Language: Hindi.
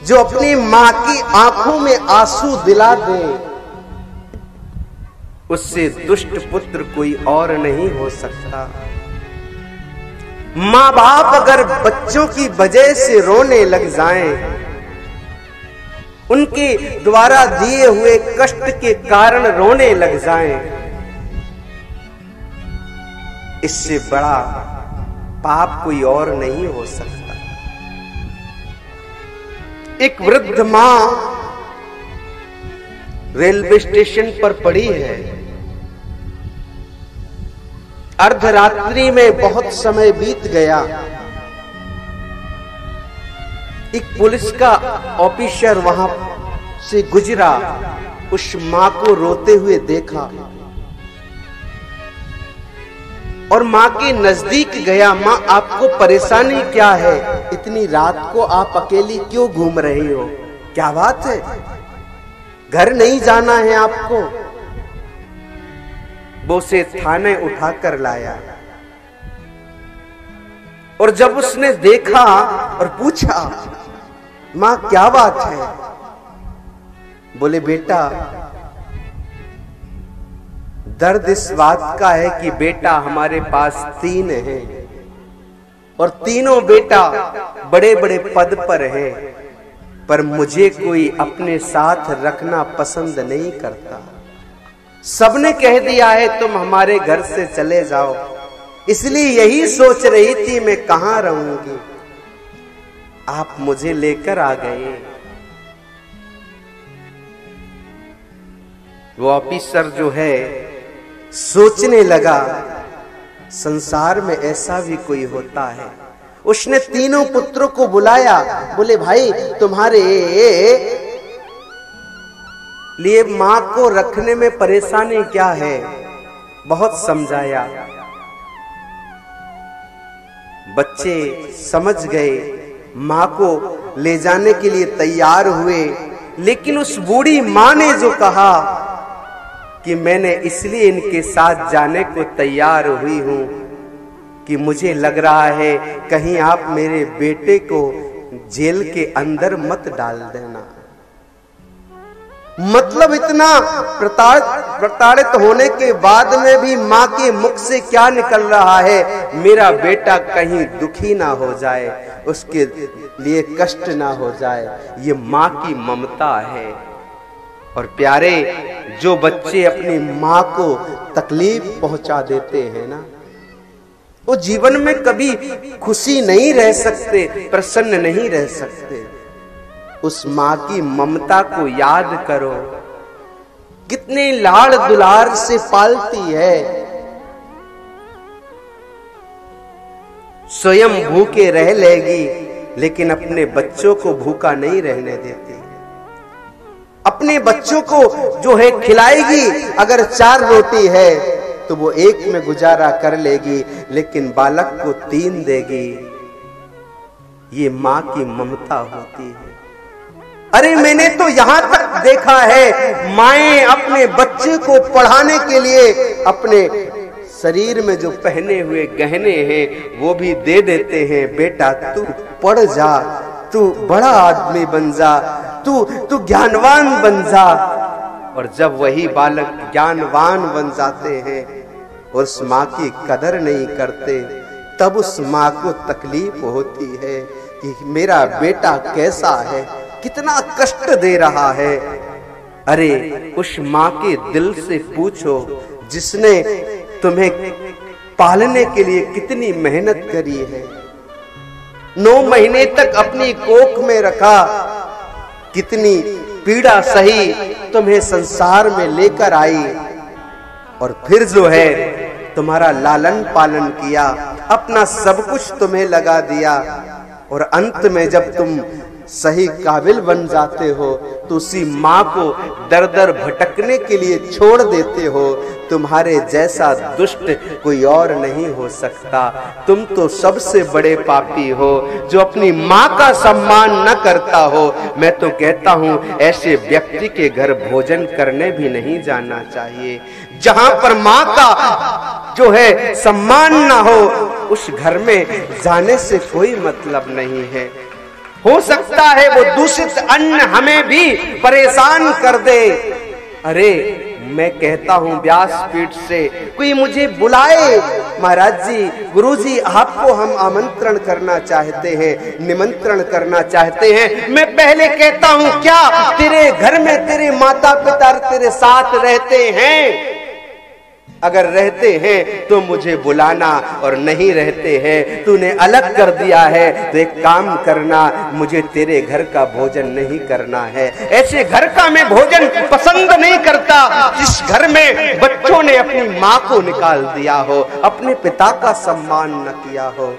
जो अपनी मां की आंखों में आंसू दिला दे, उससे दुष्ट पुत्र कोई और नहीं हो सकता। मां बाप अगर बच्चों की वजह से रोने लग जाएं, उनके द्वारा दिए हुए कष्ट के कारण रोने लग जाएं, इससे बड़ा पाप कोई और नहीं हो सकता। एक वृद्ध मां रेलवे स्टेशन पर पड़ी है। अर्धरात्रि में बहुत समय बीत गया। एक पुलिस का ऑफिसर वहां से गुजरा, उस मां को रोते हुए देखा और मां के नजदीक गया। मां, आपको परेशानी क्या है? इतनी रात को आप अकेली क्यों घूम रही हो? क्या बात है? घर नहीं जाना है आपको? वो उसे थाने उठाकर लाया और जब उसने देखा और पूछा, मां क्या बात है? बोले, बेटा, दर्द इस बात का है कि बेटा हमारे पास 3 हैं और तीनों बेटा बड़े बड़े पद पर हैं, पर मुझे कोई अपने साथ रखना पसंद नहीं करता। सबने कह दिया है तुम हमारे घर से चले जाओ, इसलिए यही सोच रही थी मैं कहां रहूंगी, आप मुझे लेकर आ गए। वो ऑफिसर जो है सोचने लगा, संसार में ऐसा भी कोई होता है। उसने तीनों पुत्रों को बुलाया, बोले, भाई तुम्हारे लिए मां को रखने में परेशानी क्या है? बहुत समझाया। बच्चे समझ गए, मां को ले जाने के लिए तैयार हुए, लेकिन उस बूढ़ी मां ने जो कहा कि मैंने इसलिए इनके साथ जाने को तैयार हुई हूं कि मुझे लग रहा है कहीं आप मेरे बेटे को जेल के अंदर मत डाल देना। मतलब इतना प्रताड़ित होने के बाद में भी मां के मुख से क्या निकल रहा है? मेरा बेटा कहीं दुखी ना हो जाए, उसके लिए कष्ट ना हो जाए। ये मां की ममता है। और प्यारे, जो बच्चे अपनी मां को तकलीफ पहुंचा देते हैं ना, वो जीवन में कभी खुशी नहीं रह सकते, प्रसन्न नहीं रह सकते। उस मां की ममता को याद करो, कितने लाड़ दुलार से पालती है। स्वयं भूखे रह लेगी, लेकिन अपने बच्चों को भूखा नहीं रहने देती। अपने बच्चों को जो है खिलाएगी, अगर 4 रोटी है तो वो 1 में गुजारा कर लेगी, लेकिन बालक को 3 देगी। ये मां की ममता होती है। अरे मैंने तो यहां तक देखा है, माएं अपने बच्चे को पढ़ाने के लिए अपने शरीर में जो पहने हुए गहने हैं वो भी दे देते हैं। बेटा तू पढ़ जा, तू बड़ा आदमी बन जा, तू ज्ञानवान बन जा। और जब वही बालक ज्ञानवान बन जाते हैं और उस मां की कदर नहीं करते, तब उस मां को तकलीफ होती है कि मेरा बेटा कैसा है, कितना कष्ट दे रहा है। अरे उस मां के दिल से पूछो, जिसने तुम्हें पालने के लिए कितनी मेहनत करी है, 9 महीने तक अपनी कोख में रखा, कितनी पीड़ा सही, तुम्हें संसार में लेकर आई, और फिर जो है तुम्हारा लालन पालन किया, अपना सब कुछ तुम्हें लगा दिया, और अंत में जब तुम सही काबिल बन जाते हो तो उसी मां को दर दर भटकने के लिए छोड़ देते हो। तुम्हारे जैसा दुष्ट कोई और नहीं हो सकता। तुम तो सबसे बड़े पापी हो जो अपनी मां का सम्मान न करता हो। मैं तो कहता हूं ऐसे व्यक्ति के घर भोजन करने भी नहीं जाना चाहिए। जहां पर मां का जो है सम्मान ना हो, उस घर में जाने से कोई मतलब नहीं है। हो सकता है वो दूषित अन्न हमें भी परेशान कर दे। अरे मैं कहता हूं व्यासपीठ से कोई मुझे बुलाए, महाराज जी, गुरु जी, आपको हम आमंत्रण करना चाहते हैं, निमंत्रण करना चाहते हैं। मैं पहले कहता हूं क्या तेरे घर में तेरे माता पिता तेरे साथ रहते हैं? अगर रहते हैं तो मुझे बुलाना, और नहीं रहते हैं, तूने अलग कर दिया है तो एक काम करना, मुझे तेरे घर का भोजन नहीं करना है। ऐसे घर का मैं भोजन पसंद नहीं करता जिस घर में बच्चों ने अपनी माँ को निकाल दिया हो, अपने पिता का सम्मान न किया हो।